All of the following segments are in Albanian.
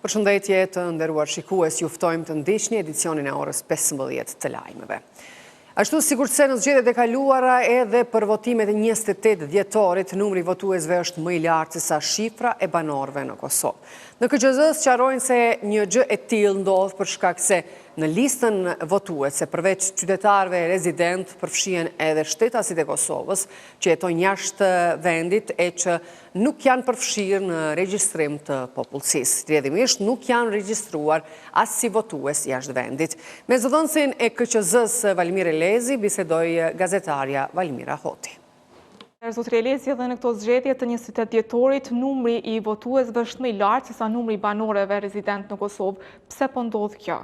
Përshëndetje të nderuar shikues, ju ftojmë të ndiqni edicionin e orës 15 të lajmeve. Ashtu sikurse në zgjedhjet e kaluara edhe për votimet e 28 dhjetorit, numri votuesve është më i lartë se sa shifra e banorëve në Kosovë. Në KQZ sqarojnë se një gjë e tillë ndodh për shkak se në listën votuese përveç qytetarëve rezident përfshihen edhe shtetasit e Kosovës që jetojnë jashtë vendit e që nuk janë përfshirë në regjistrim të popullsisë. Rrjedhimisht nuk janë regjistruar as si votues jashtë vendit. Me zëdhënësin e KQZ-s Valmir Elezi bisedoi gazetarja Valmira Hoti. Zotri Elezi, edhe në këto zgjedhje të 28 dhjetorit, numri i votuesve është më i lartë se sa numri i banorëve rezident në Kosovë. Pse po ndodh kjo?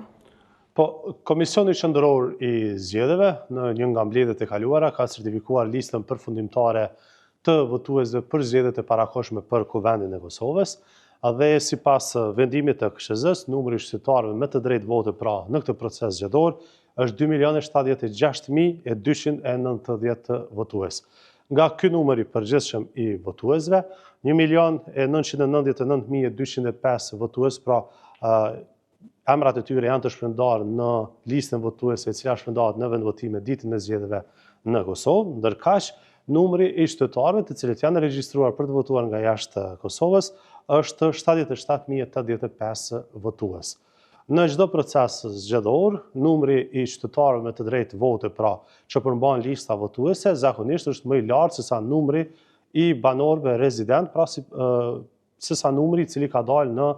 Komisioni Qendror i Zgjedhjeve në një nga mbledhjet e kaluara ka certifikuar listën përfundimtare të votuesve për zgjedhjet e parakohshme për Kuvendin e Kosovës dhe sipas vendimit të KQZ-s, numri i shqiptarëve me të drejtë vote pra në këtë proces zgjedhor është 2.076.290 votues. Nga ky numër i përgjithshëm i votuesve, 1.999.205 votues, pra emrat e tyre janë të shpërndarë në listën votuese e cila shpërndahet në vendvotime ditën e zgjedhjeve në Kosovë, ndërkaq numri i qytetarëve të cilët janë regjistruar për të votuar nga jashtë Kosovës është 77.085 votues. Në çdo proces zgjedhor, numri i qytetarëve me të drejtë vote, pra që përmban lista votuese, zakonisht është më i lartë se sa numri i banorëve rezident, pra se sa numri i cili ka dalë në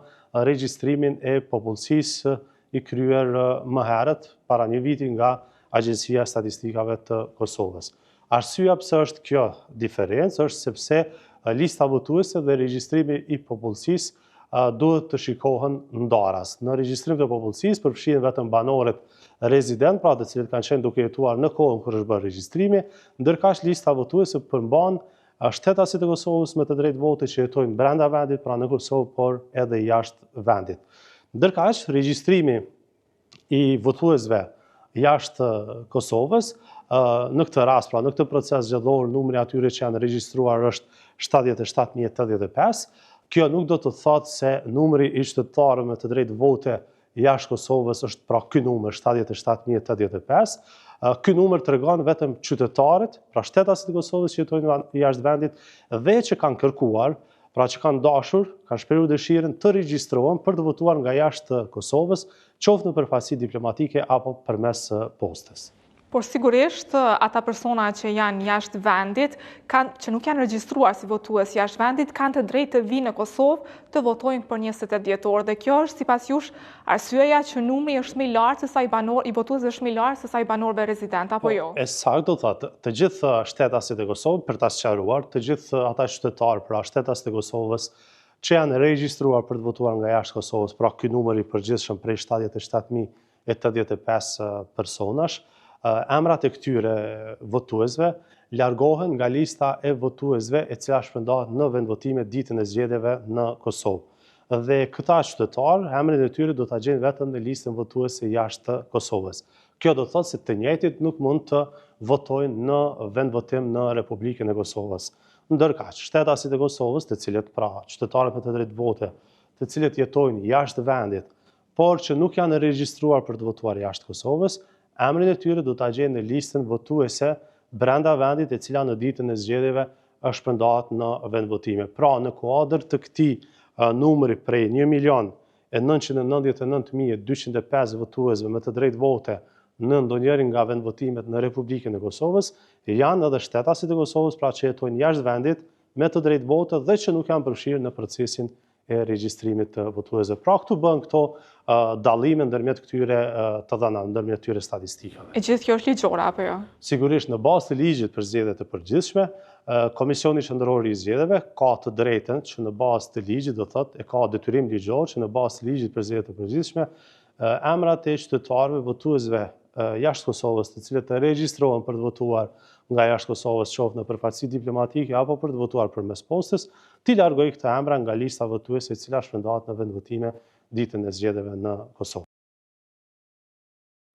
regjistrimin e popullsisë i kryer më herët para një viti nga Agjencia e Statistikave të Kosovës. Arsyeja pse është kjo diferencë është sepse lista votuese dhe regjistrimi i popullsisë duhet të shikohen ndaras. Në regjistrim të popullsisë përfshihen vetëm banorët rezident, pra të cilët kanë qenë duke jetuar në kohën kur është bërë regjistrimi, ndërkaq lista votuese përmban shtetasit e Kosovës me të drejtë vote që jetojnë brenda vendit, pra në Kosovë, por edhe jashtë vendit. Ndërkaq regjistrimi i votuesve jashtë Kosovës, në këtë rast, pra në këtë proces zgjedhor, numri atyre që janë regjistruar është 77.085. Kjo nuk do të thotë se numri i qytetarëve me të drejtë vote jashtë Kosovës është pra ky numër 77.085. Ky numër tregon vetëm qytetarët, pra shtetasit e Kosovës që jetojnë jashtë vendit dhe që kanë kërkuar, pra që kanë dashur, kanë shprehur dëshirën të regjistrohen për të votuar nga jashtë Kosovës, qoftë në përfaqësi diplomatike apo përmes postës. Por sigurisht, ata persona që janë jashtë vendit, që nuk janë regjistruar si votues jashtë vendit, kanë të drejtë të vinë në Kosovë të votojnë për 28 dhjetor. Dhe kjo është sipas jush arsyeja që numri është më i lartë se sa i votuesve është më i lartë se sa i banorëve rezident, apo jo? Saktë do thotë, të gjithë shtetasit e Kosovës, për ta sqaruar, të gjithë ata qytetarë, pra shtetasit e Kosovës që janë regjistruar për të votuar nga jashtë Kosovës, pra ky numër i përgjithshëm prej 77.085 personash, emrat e këtyre votuesve largohen nga lista e votuesve e cila shpërndahet në vendvotime ditën e zgjedhjeve në Kosovë. Dhe këta qytetarë, emrin e tyre do ta gjejnë vetëm në listën votuese jashtë Kosovës. Kjo do të thotë se të njëjtit nuk mund të votojnë në vendvotim në Republikën e Kosovës. Ndërkaq, shtetasit e Kosovës, të cilët pra qytetarët me të drejtë vote, të cilët jetojnë jashtë vendit, por që nuk janë regjistruar për të votuar jashtë Kosovës, emrin e tyre do ta gjejnë në listën votuese brenda vendit e cila në ditën e zgjedhjeve shpërndahet në vendvotime. Pra në kuadër të këtij numri prej 1.999.205 votuesve me të drejtë vote në ndonjërin nga vendvotimet në Republikën e Kosovës, janë edhe shtetasit e Kosovës, pra që jetojnë jashtë vendit me të drejtë vote dhe që nuk janë përfshirë në procesin e regjistrimit të votuesve. Pra këtu bën këto dallime ndërmjet këtyre të dhënave, ndërmjet këtyre statistikave. E gjithë kjo është ligjore apo jo? Sigurisht në bazë të ligjit për zgjedhjet e përgjithshme, Komisioni Qendror i Zgjedhjeve ka të drejtën që në bazë të ligjit, do thotë, e ka detyrim ligjor që në bazë të ligjit për zgjedhjet e përgjithshme, emrat e qytetarëve votuesve jashtë Kosovës, të cilët të regjistrohen për të votuar nga jashtë Kosovës, qoftë në përfaqësi diplomatike apo për të votuar përmes postës, ti largoj këta emra nga lista votuese e cila shpërndahet në vendvotime ditën e zgjedhjeve në Kosovë.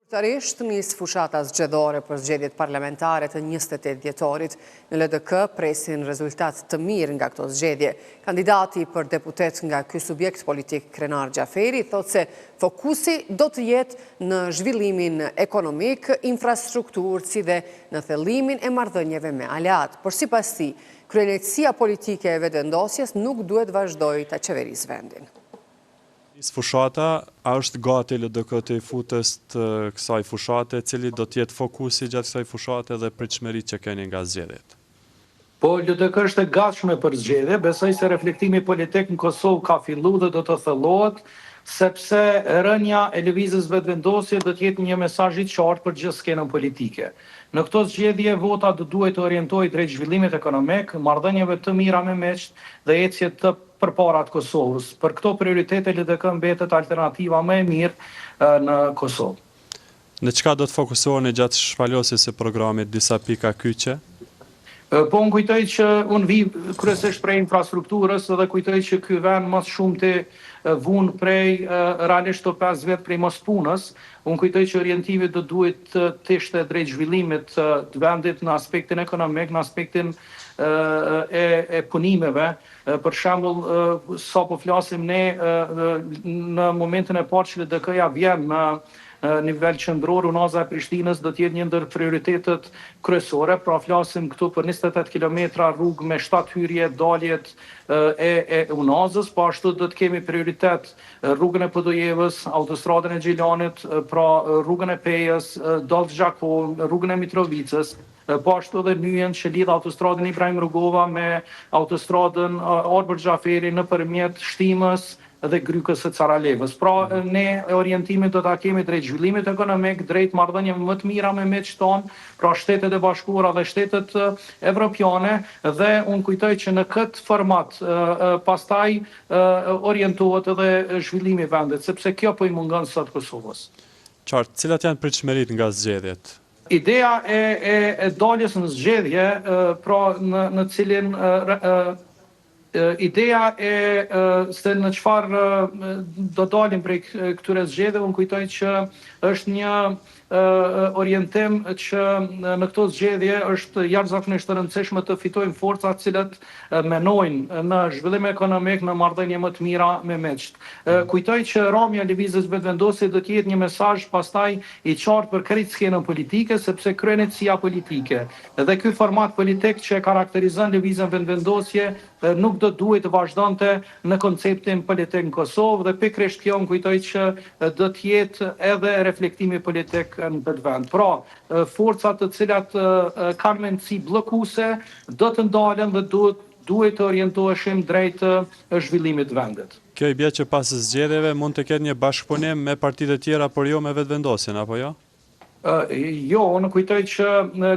Sërish nis fushata zgjedhore për zgjedhjet parlamentare të 28 dhjetorit. Në LDK presin rezultat të mirë nga këto zgjedhje. Kandidati për deputet nga ky subjekt politik Krenar Gjaferi thot se fokusi do të jetë në zhvillimin ekonomik, infrastrukturë si dhe në thellimin e marrëdhënieve me aleat. Por sipas tij, kryenësia politike e vetëvendosjes nuk duhet vazhdojë ta qeverisë vendin. Fushata, a është gati LDK të i futës të kësaj fushate, cili do tjetë fokusi gjatë kësaj fushate dhe pritshmëritë që keni nga zgjedhjet? Po, LDK është e gatshme për zgjedhje, besoj se reflektimi politik në Kosovë ka fillu dhe do të thellohet, sepse rënja e lëvizjes vetëvendosje do të jetë një mesazh i qartë për gjithë skenën politike. Në këto zgjedhje vota do duhet të orientohet drejt zhvillimit ekonomik, marrëdhënieve të mira me meqt dhe ecje të përpara të Kosovës. Për këto prioritete LDK mbetet alternativa më e mirë në Kosovë. Në çka do të fokusoheni gjatë shpalosjes së programit disa pika kyçe? Po unë kujtoj që unë vi kryesisht prej infrastrukturës dhe kujtoj që ky vend më shumë të vun prej realisht të 5 vjet prej mos punës. Unë kujtoj që orientimi do duhet të ishte drejt zhvillimit të vendit në aspektin ekonomik, në aspektin e punimeve. Për shembull, sa po flasim ne në momentin e parë që LDK-ja vjen në nivel qendror, unaza e Prishtinës do të jetë një ndër prioritetet kryesore, pra flasim këtu për 28 kilometra rrugë me 7 hyrje, daljet e unazës, po ashtu do të kemi prioritet rrugën e Podojevës, autostradën e Gjilanit, pra rrugën e Pejës, Dolç Gjakov, rrugën e Mitrovicës, po ashtu edhe nyjen që lidh autostradën Ibrahim Rugova me autostradën Arbër Xhaferi nëpërmjet Shtimës dhe Grykës së Caralevës. Pra, ne orientimin do ta kemi drejt zhvillimit ekonomik, drejt marrëdhënieve më të mira me meqtë tonë, pra Shtetet e Bashkuara dhe shtetet evropiane, dhe unë kujtoj që në këtë format pastaj orientohet edhe zhvillimi i vendit, sepse kjo po i mungon sot Kosovës. Qartë, cilat janë pritshmëritë nga zgjedhjet? Ideja e daljes në zgjedhje, pra në cilin ideja se në çfarë do dalim prej këtyre zgjedhjeve, unë kujtoj që është një orientim që në këto zgjedhje është jashtëzakonisht e rëndësishme të fitojmë forca të cilat menojnë në zhvillim ekonomik, në marrëdhënie më të mira me meqt. Kujtoj që ramja e lëvizjes vetëvendosje do të jetë një mesazh pastaj i qartë për krejt skenën politike, sepse kryenësia politike dhe ky format politik që karakterizon lëvizjen vetëvendosje nuk do duhet të vazhdonte në konceptin politik në Kosovë, dhe pikërisht kjo më kujtoj që do të jetë edhe reflektimi politik në këtë vend. Pra, forcat të cilat kanë mendësi bllokuese do të ndalen dhe duhet të orientoheshim drejt zhvillimit të vendit. Kjo i bie që pas zgjedhjeve mund të ketë një bashkëpunim me partitë e tjera, por jo me vetëvendosjen, apo jo? Jo, unë kujtoj që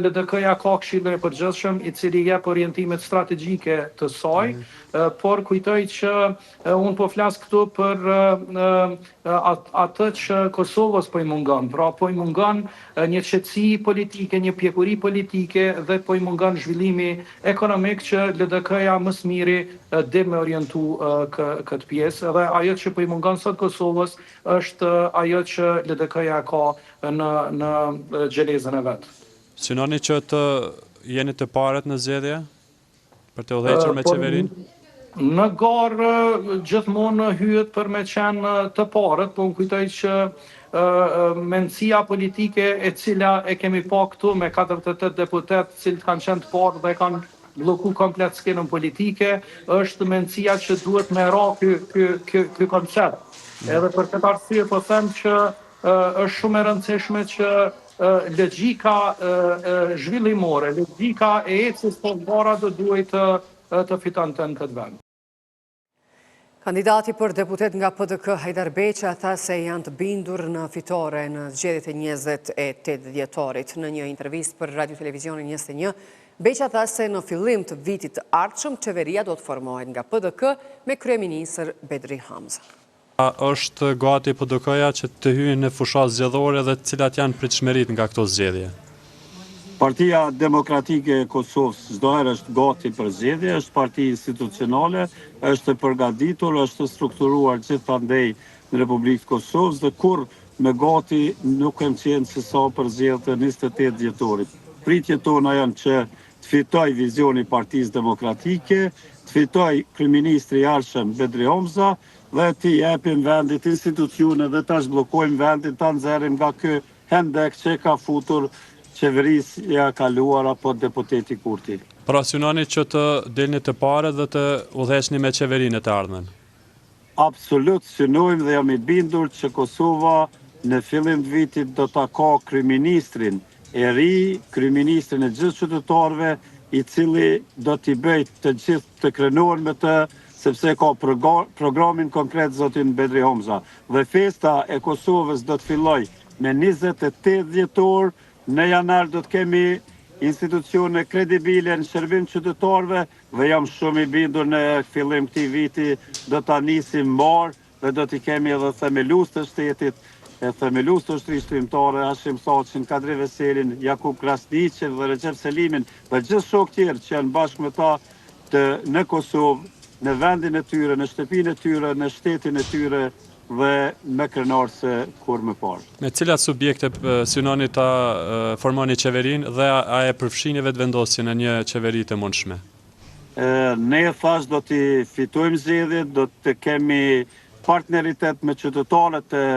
LDK-ja ka këshillin e përgjithshëm i cili jep orientimet strategjike të saj, por kujtoj që unë po flas këtu për atë që Kosovës po i mungon, pra po i mungon një qetësi politike, një pjekuri politike dhe po i mungon zhvillimi ekonomik që LDK-ja më së miri dhe me orientu këtë pjesë, dhe ajo që po i mungon sot Kosovës është ajo që LDK-ja ka në gjelezën e vetë. Synoni që të jeni të parët në zgjedhje për të udhëhequr me qeverinë? Në garë gjithmonë hyet për me qenë të parët, po më kujtoj që mendësia politike e cila e kemi pa këtu me 48 deputet cilët kanë qenë të parë dhe kanë blloku komplet skenën politike, është mendësia që duhet me ra ky koncept. Edhe për këtë arsye po them që është shumë e rëndësishme që logjika zhvillimore, logjika e ecjes përpara do duhet të fitonte në këtë vend. Kandidati për deputet nga PDK Hajdar Beqa tha se janë të bindur në fitore në zgjedhjet e 28 dhjetorit. Në një intervistë për Radio Televizionin 21, Beqa tha se në fillim të vitit të ardhshëm qeveria do të formohet nga PDK me kryeministër Bedri Hamza. A është gati PDK-ja që të hyjë në fushat zgjedhore dhe cilat janë pritshmëritë nga këto zgjedhje? Partia Demokratike e Kosovës çdo herë është gati për zgjedhje, është parti institucionale, është e përgatitur, është strukturuar gjithandej në Republikën e Kosovës, dhe kur me gati nuk kem qenë se sa përzjedhë të 28 dhjetorit. Pritje tona janë që të fitoj vizioni Partisë Demokratike, të fitoj Kryeministri i Arshëm Bedri Homza dhe të jepim vendit institucione dhe të zhbllokojmë vendin të nxjerrim nga ky hendek që ka futur qeverisja kaluar apo deputeti Kurti. Pra synoni që të delni të pare dhe të udhëheqni me qeverinë të ardhmen. Absolut synojmë dhe jam i bindur që Kosova në fillim të vitit do ta ka kryeministrin e ri, kryeministrin e gjithë qytetarëve, i cili do t'i bëj të gjithë të krenuar me të, sepse ka programin konkret zotin Bedri Homza. Dhe festa e Kosovës do të filloj me 28 dhjetor, në janar do të kemi institucione kredibile në shërbim qytetarëve dhe jam shumë i bindur në fillim këtij viti do ta nisim mbar dhe do t'i kemi edhe themelues të shtetit, themelues të ushtrisë shkrimtare, Hashim Thaçin, Kadri Veselin, Jakub Krasniqin dhe Recep Selimin dhe gjithë shokë tjerë që janë bashkë me ta në Kosovë, në vendin e tyre, në shtëpinë e tyre, në shtetin e tyre dhe me krenar se kur më parë. Me cilat subjekte synoni ta formoni qeverinë dhe a e përfshini vetë vendosjen në një qeveri të mundshme? Ne thash do t'i fitojmë zgjedhjet, do të kemi partneritet me qytetarët e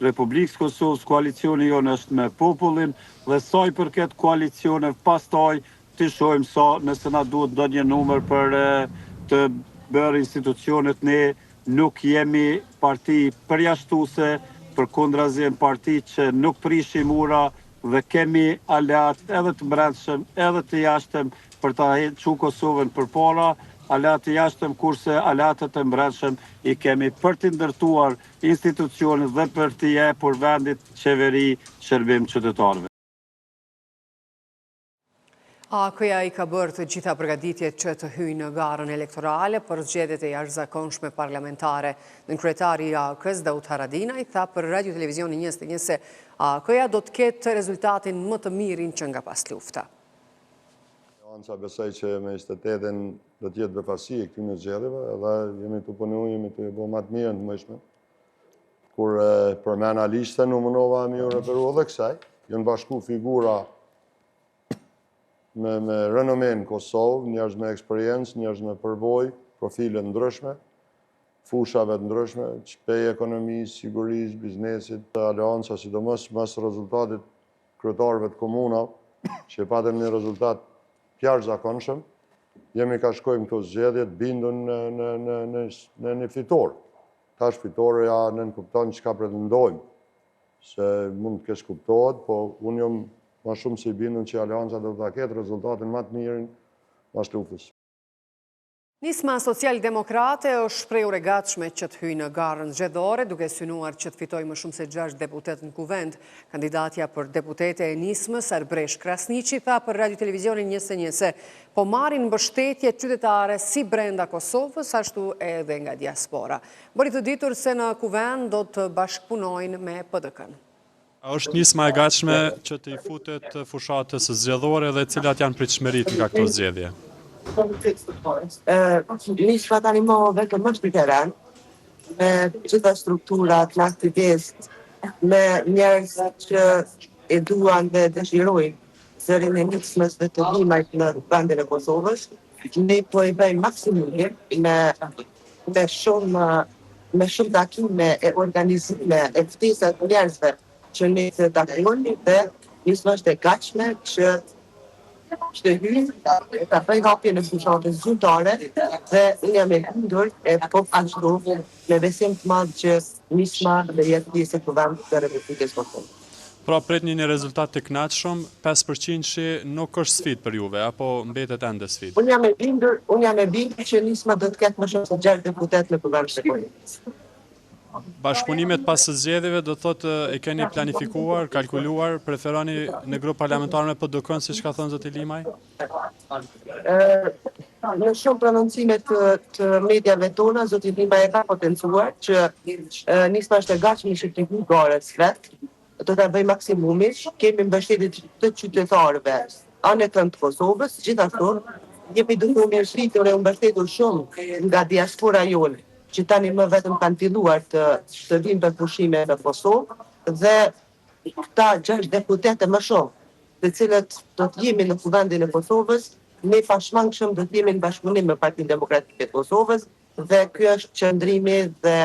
Republikës Kosovës, koalicioni jonë është me popullin dhe sa i përket koalicione pastaj të shohim sa nëse na duhet ndonjë numër për të bërë institucionet. Ne nuk jemi parti përjashtuese, përkundrazi jemi parti që nuk prishim ura dhe kemi aleat edhe të brendshëm edhe të jashtëm për ta çuar Kosovën përpara, aleat të jashtëm kurse aleatët të brendshëm i kemi për të ndërtuar institucionet dhe për të jepur vendit qeveri shërbim qytetarëve. AK-ja i ka bërë të gjitha përgatitjet që të hyjë në garën elektorale për zgjedhjet e jashtëzakonshme parlamentare. Në kryetari i AK-s, Daud Haradinaj, tha për Radio Televizionin 21 se AK-ja do të ketë rezultatin më të mirin që nga pas lufta. Sa besoj që me 28-ën do t'jetë befasi e këtyre zgjedhjeve, edhe jemi të punu, jemi të bëjmë më të mirën të mëjshme. Kur përmena listën, u mënova me ju referu edhe kësaj, janë bashku figura me renome në Kosovë, njerëz me eksperiencë, njerëz me përvojë, profile ndryshme, fushave të ndryshme, shpej ekonomisë, sigurisë, biznesit, aleanca, sidomos mas rezultatit kryetarëve të komunave, që patëm një rezultat jashtëzakonshëm, jemi ka shkojmë këto zgjedhje të bindur në një fitor. Tash fitoreja nënkupton çka pretendojmë, se mund të kesh kuptohet, po unë jam ma shumë se i bindun që aleanca do të ketë rezultatin më të mirin pas luftës. Nisma Social-Demokrate është shprehur e gatshme që të hyjë në garën zgjedhore, duke synuar që të fitojë më shumë se 6 deputet në kuvend. Kandidatja për deputete e nismës, Arbresh Krasniqi, tha për Radio Televizionin 21 se po marrin mbështetje qytetare si brenda Kosovës, ashtu edhe nga diaspora. Bëri të ditur se në kuvend do të bashkëpunojnë me PDK-n. A është nisma e gatshme që të i futet fushatës zgjedhore dhe cilat janë pritshmëritë nga këto zgjedhje? Nisma tani më vetëm është në teren, me gjitha strukturat, me aktivistë, me njerëz që e duan dhe dëshirojnë zërin e nismës dhe të limajt në vendin e Kosovës. Ne po i bëjmë maksimumin me shumë takime e organizime e ftesat të njerëzve që ne të takojnë dhe nisma është e gatshme që të hyjë, ta bëjë hapje në fushatës zyrtare dhe unë jam e bindur e po ashtu me besim të madh që nisma dhe jetë pjesë e kuvendit të Republikës Kosovës. Pra pritni një rezultat të kënaqshëm, 5% nuk është sfidë për juve, apo mbetet ende sfidë? Unë jam e bindur që nisma do të ketë më shumë se 6 deputet në kuvendin e Kosovës. Bashkëpunimet pas së zgjedhjeve do thotë e keni planifikuar, kalkuluar, preferoni në grup parlamentar me PDK-n, siç ka thënë zoti Limaj? Në shumë prononcime të mediave tona, zoti Limaj e ka potencuar që nisma është e gatshme që të hyjë garës vet. Do ta bëj maksimumin, kemi mbështetje të qytetarëve anë të Kosovës, gjithashtu jemi duke u mirëpritur e u mbështetur shumë nga diaspora jonë, që tani më vetëm kanë filluar të vinë për pushime në Kosovë, dhe këta 6 deputete më shumë, të cilët do të jemi në Kuvendin e Kosovës, ne pashmangshëm do të jemi në bashkëpunim me Partinë Demokratike të Kosovës dhe ky është qëndrimi dhe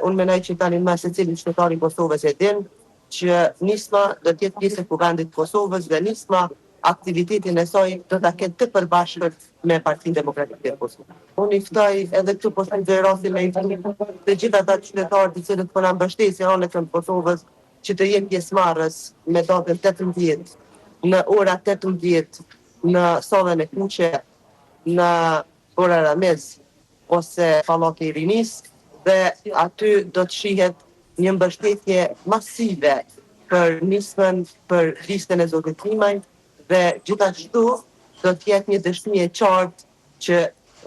unë mendoj që tani më secili qytetari i Kosovës e din që nisma do të jetë pjesë e Kuvendit të Kosovës dhe nisma aktivitetin e saj do ta ketë të përbashkët me Partinë Demokratike të Kosovës. Unë i ftoj edhe këtu po shkoj rastin me të gjithë ata qytetarë të cilët po na mbështesin anët e Kosovës që të jenë pjesëmarrës me datën 18 në ora 18 në sallën e Kuqe në ora Ramez ose Pallati i Rinisë dhe aty do të shihet një mbështetje masive për nismën, për listën e Zotit Klimaj dhe gjithashtu do të jetë një dëshmi e qartë që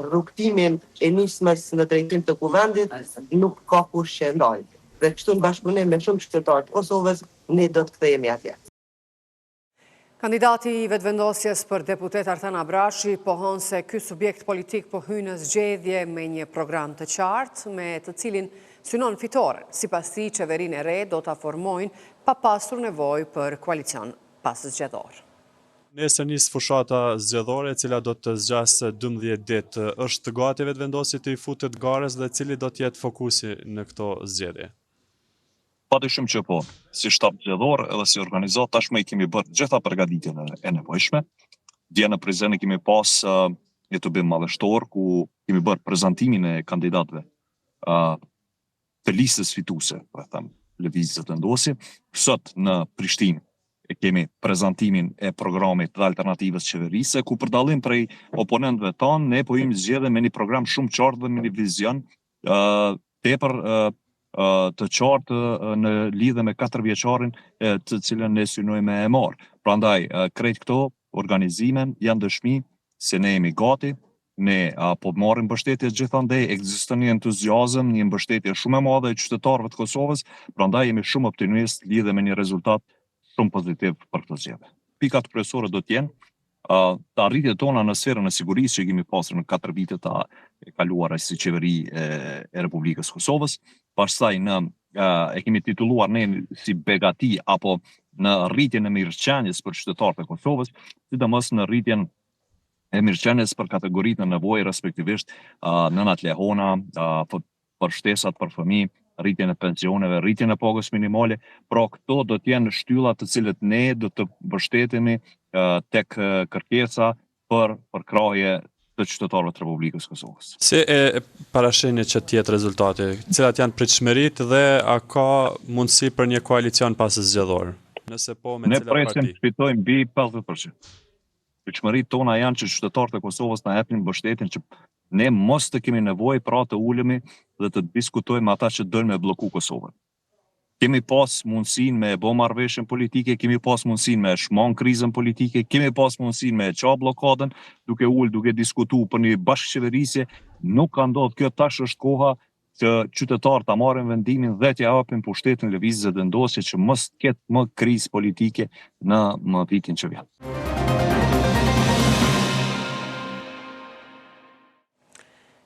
rrugtimin e nismës në drejtim të Kuvendit nuk ka kush që ndajë. Dhe kështu në bashkëpunim me shumë qytetarë të Kosovës, ne do të kthehemi atje. Kandidati i vetëvendosjes për deputet Artan Abrashi pohon se ky subjekt politik po hyn në zgjedhje me një program të qartë, me të cilin synon fitoren. Sipas tij, qeverinë e re do ta formojnë pa pasur nevojë për koalicion pas zgjedhor. Nesër nis fushata zgjedhore, e cila do të zgjasë 12 ditë. Është gati vetëvendosja të i futet gares dhe cili do të jetë fokusi në këto zgjedhje? Padyshim që po, si shtab zgjedhor edhe si organizat, tashmë i kemi bërë gjitha përgatitjen e nevojshme. Dje në Prizren kemi pas një tubim madhështor ku kemi bërë prezantimin e kandidatëve të listës fituese, po e them, lëvizjes së vendosi. Sot në Prishtinë e kemi prezantimin e programit dhe alternativës qeverisë, ku për dallim prej oponentëve tanë, ne po jemi zgjedhur me një program shumë qartë dhe me një vizion tepër të qartë në lidhje me 4 vjeçarin të cilën ne synojmë e marr. Prandaj, krejt këto organizimen janë dëshmi se ne jemi gati, ne po marrim mbështetje gjithandej, ekziston një entuziazëm, një mbështetje shumë e madhe e qytetarëve të Kosovës, prandaj jemi shumë optimist lidhje me një rezultat shumë pozitiv për këtë zgjedhje. Pikat kryesore do të jenë të arritjet tona në sferën e sigurisë që kemi pasur në 4 vitet e kaluara si qeveri e Republikës Kosovës. Pastaj e kemi titulluar ne si begati apo në rritjen e mirëqenies për qytetarët e Kosovës, sidomos në rritjen e mirëqenies për kategoritë në nevojë, respektivisht nënat lehona, për shtesat për fëmijë, rritjen e pensioneve, rritjen e pagës minimale, pra këto do të jenë shtyllat të cilët ne do të mbështetemi tek kërkesa për krahje të qytetarëve të Republikës Kosovës. Si e parashini që të jetë rezultati? Cilat janë pritshmëritë dhe a ka mundësi për një koalicion pas zgjedhor? Nëse po, me ne cilat parti? presim fitojmë mbi 50%. Pritshmëritë tona janë që qytetarët e Kosovës na japin mbështetjen që ne mos të kemi nevojë pra të ulemi dhe të diskutojmë ata që dojnë me blloku Kosovën. Kemi pas mundësinë me bë marrëveshjen politike, kemi pas mundësinë me shmang krizën politike, kemi pas mundësinë me qa blokadën, duke duke diskutuar për një bashkëqeverisje, nuk ka ndodhur kjo, tash është koha që qytetarët ta marrin vendimin dhe t'ia japin pushtetin lëvizjes së vendosjes që mos ketë më krizë politike në vitin që vjen.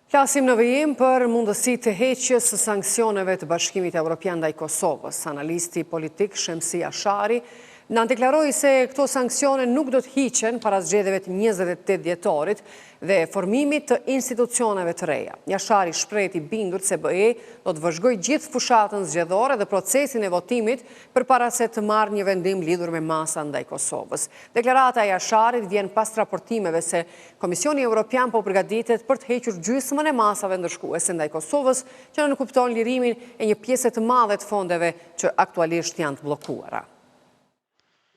Flasim në vijim për mundësi të heqjes së sanksioneve të Bashkimit Evropian ndaj Kosovës. Analisti politik Shemsi Ashari në deklaroi se këto sanksione nuk do të hiqen para zgjedhjeve të 28 dhjetorit dhe formimit të institucioneve të reja. Ashari shpreh i bindur se BE do të vëzhgojë gjithë fushatën zgjedhore dhe procesin e votimit përpara se të marrë një vendim lidhur me masa ndaj Kosovës. Deklarata e Asharit vjen pas raportimeve se Komisioni Evropian po përgatitet për të hequr gjysmën e masave ndërshkuese ndaj Kosovës, që nënkupton lirimin e një pjese të madhe të fondeve që aktualisht janë të bllokuara.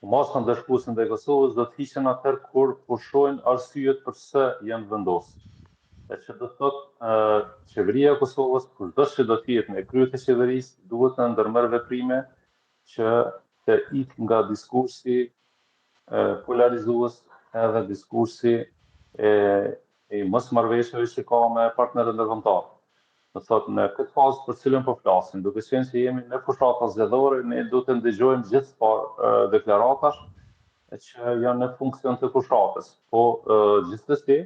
Masa ndërshkuese ndaj Kosovës do të hiqen atëherë kur pushojnë arsyet përse janë vendosur. E që do të thotë qeveria e Kosovës, kushdo që do të jetë në kryet e qeverisë, duhet të ndërmerr veprime që të ikë nga diskursi polarizues edhe diskursi i mosmarrëveshjeve që ka me partnerët ndërkombëtar. Do thotë në këtë fazë për cilën po flasim, duke qenë se jemi në fushata zgjedhore, ne do të ndëgjojmë gjithë deklaratash që janë në funksion të fushatës. Po gjithsesi,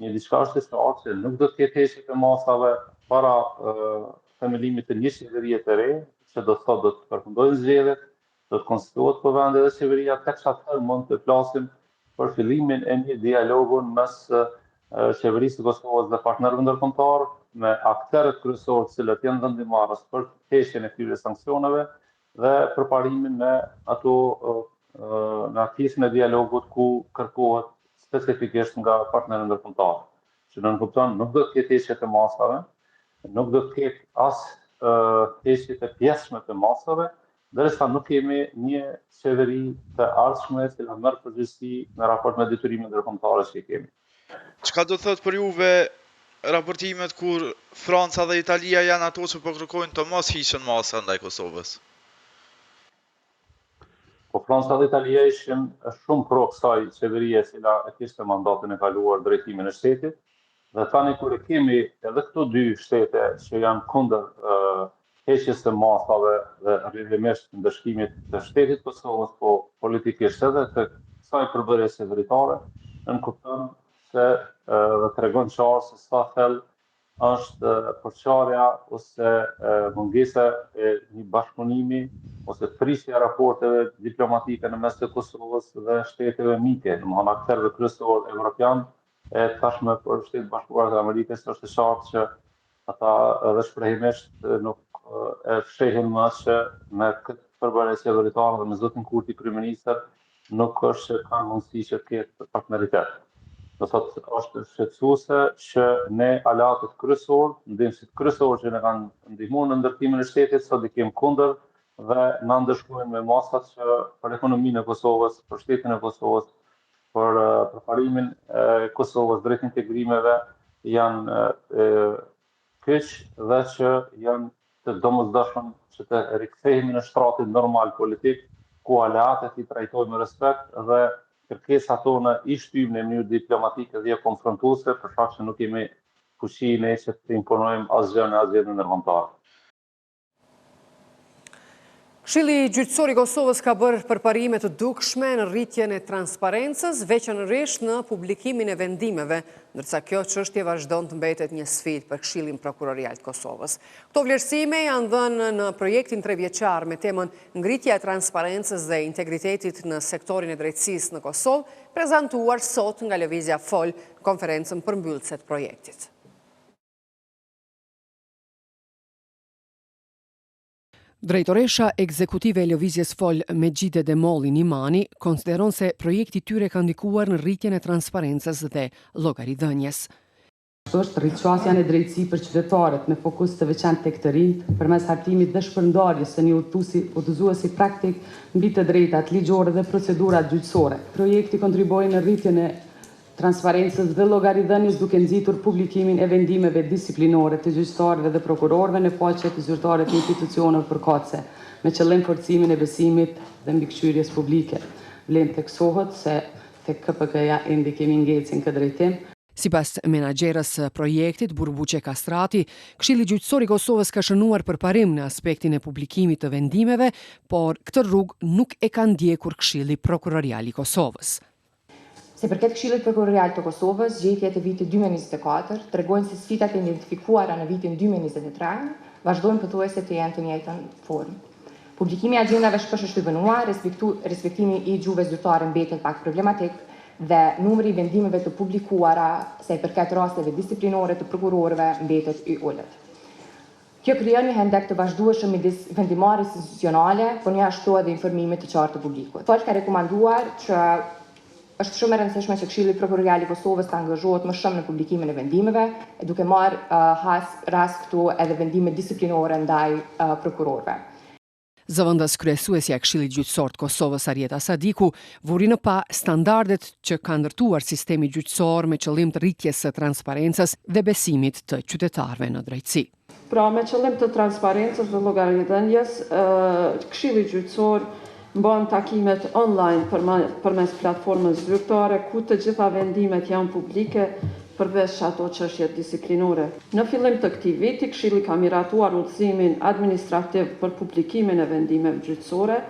një diçka është e qartë që nuk do të ketë heqje të masave para themelimit të një qeverie të re, që do të thotë do të përfundojnë zgjedhjet, do të konstituohet Kuvendi dhe qeveria, tek atëherë mund të flasim për fillimin e një dialogun mes qeverisë të Kosovës dhe partnerëve ndërkombëtar me aktorët kryesorë të cilët janë vendimarrës për heqjen e këtyre sanksioneve dhe përparimin në aktivistin e dialogut ku kërkohet specifikisht nga partnerët ndërkombëtar. Që në kupton nuk do të ketë heqje të masave, nuk do të ketë as heqje të pjesshme të masave, derisa nuk kemi një qeveri të ardhshme e cila merr përgjegjësi në raport me detyrimet ndërkombëtare që kemi. Çka do thotë për juve raportimet kur Franca dhe Italia janë ato që po kërkojnë të mos hiqen masa ndaj Kosovës? Po Franca dhe Italia ishin shumë pro kësaj qeverie e cila e kishte mandatin e kaluar drejtimin e shtetit. Dhe tani kur e kemi edhe këto dy shtete që janë kundër heqjes së masave dhe rrjedhimisht ndëshkimit të shtetit Kosovës, po politikisht edhe të kësaj përbërjes severitare, në kupton se dhe tregon qartë se sa thellë është përçarja ose mungesa e një bashkëpunimi ose prisja e raporteve diplomatike në mes të Kosovës dhe shteteve mike, domethënë aktorëve kryesorë evropian. E tashme për Shtetet Bashkuara të Amerikës është e qartë që ata edhe shprehimisht nuk e fshehin më që me këtë përbërje qeveritare dhe me zotin Kurti kryeministër nuk është që ka mundësi që të ketë partneritet. Do thotë është shqetësuese që ne aleatët kryesorë, ndihmësit kryesorë që ne kanë ndihmuar në ndërtimin e shtetit, sot i kemi kundër dhe na ndëshkojnë me masat që për ekonominë e Kosovës, për shtetin e Kosovës, për përparimin e Kosovës drejt integrimeve janë keq dhe që janë të domosdoshëm që të rikthehemi në shtratin normal politik, ku aleatët i trajtojmë me respekt dhe kërkesat tona i shtyjmë në mënyrë diplomatike dhe konfrontuese, për shkak që nuk kemi fuqi ne që të imponojmë asgjë në asgjë ndërkombëtar. Këshilli gjyqësor i Kosovës ka bërë përparime të dukshme në rritjen e transparencës, veçanërisht në publikimin e vendimeve, ndërsa kjo çështje vazhdon të mbetet një sfidë për Këshillin Prokurorial të Kosovës. Këto vlerësime janë dhënë në projektin 3 vjeçar me temën ngritja e transparencës dhe integritetit në sektorin e drejtësisë në Kosovë, prezantuar sot nga Lëvizja Fol në konferencën përmbyllëse të projektit. Drejtoresha ekzekutive e Lëvizjes Fol Megjide Demolli Nimani konsideron se projekti tyre ka ndikuar në rritjen e transparencës dhe llogaridhënies. Është rritqasja në drejtësi për qytetarët me fokus të veçantë tek të rinjt, përmes hartimit dhe shpërndarjes së një udhëzuesi praktik mbi të drejtat ligjore dhe procedurat gjyqësore. Projekti kontriboi në rritjen e transparencës dhe llogaridhënies duke nxitur publikimin e vendimeve disiplinore të gjyqtarëve dhe prokurorëve në faqe të zyrtare të institucioneve përkatëse, me qëllim forcimin e besimit dhe mbikëqyrjes publike. Vlen theksohet se tek KPK-ja ende kemi ngecën këtë drejtim. Sipas menaxherës së projektit, Burbuqe Kastrati, Këshilli Gjyqësor i Kosovës ka shënuar përparim në aspektin e publikimit të vendimeve, por këtë rrugë nuk e ka ndjekur Këshilli Prokurorial i Kosovës. Se përket Këshillit Prokurorial të Kosovës, gjetjet e vitit 2024 tregojnë se sfidat e identifikuara në vitin 2023 vazhdojnë pothuajse të jenë të njëjtën formë. Publikimi i agjendave shpesh është i vënuar, respektimi i gjuhëve zyrtare mbetet pak problematik dhe numri i vendimeve të publikuara sa i përket rasteve disiplinore të prokurorëve mbetet i ulët. Kjo krijon një hendek të vazhdueshëm midis vendimarrjes institucionale, por një ashtu edhe informimit të qartë të publikut. Fol ka rekomanduar që është shumë e rëndësishme që Këshilli Prokurorial i Kosovës të angazhohet më shumë në publikimin e vendimeve, duke marrë rast këtu edhe vendime disiplinore ndaj prokurorëve. Zëvendës kryesuesja e Këshillit Gjyqësor të Kosovës Arjeta Sadiku vuri në pa standardet që ka ndërtuar sistemi gjyqësor me qëllim të rritjes së transparencës dhe besimit të qytetarëve në drejtësi. Pra, me qëllim të transparencës dhe llogaridhënies, Këshilli Gjyqësor mban takimet online përmes platformës zyrtare ku të gjitha vendimet janë publike përveç ato çështjet disiplinore. Në fillim të këtij viti, Këshilli ka miratuar udhëzimin administrativ për publikimin e vendimeve gjyqësore,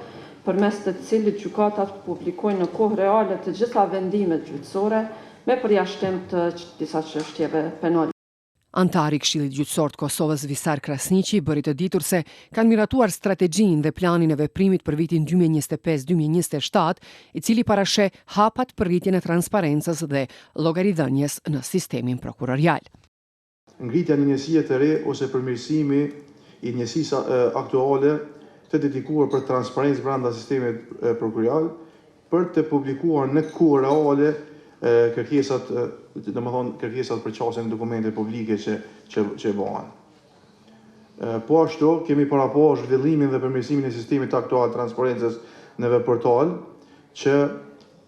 përmes të cilit gjykatat publikojnë në kohë reale të gjitha vendimet gjyqësore me përjashtim të disa çështjeve penale. Antari i Këshillit Gjyqësor të Kosovës Visar Krasniqi bëri të ditur se kanë miratuar strategjinë dhe planin e veprimit për vitin 2025-2027, i cili parasheh hapat për rritjen e transparencës dhe llogaridhënies në sistemin prokurorial. Ngritja në njësie të re ose përmirësimi i njësisë aktuale të dedikuar për transparencë brenda sistemit prokurorial, për të publikuar në kohë reale kërkesat, kërkesat për qasjen e dokumente publike që bëhen. Po ashtu kemi paraportur zhvillimin dhe përmirësimin e sistemit aktual të transparencës në web portal që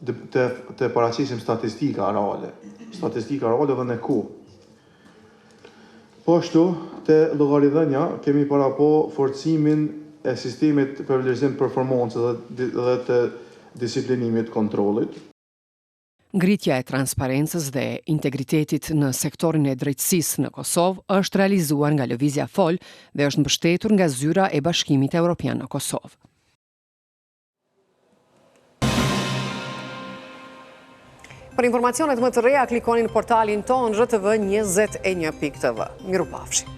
të paraqisim statistika reale dhe në kohë. Po ashtu te llogaridhënia kemi paraportur forcimin e sistemit për vlerësim të performancës dhe të disiplinimit kontrollit. Ngritja e transparencës dhe integritetit në sektorin e drejtësisë në Kosovë është realizuar nga Lëvizja Fol dhe është mbështetur nga zyra e Bashkimit Evropian në Kosovë. Për informacionet më të reja, klikoni në portalin tonë rtv21.tv. Mirupafshim.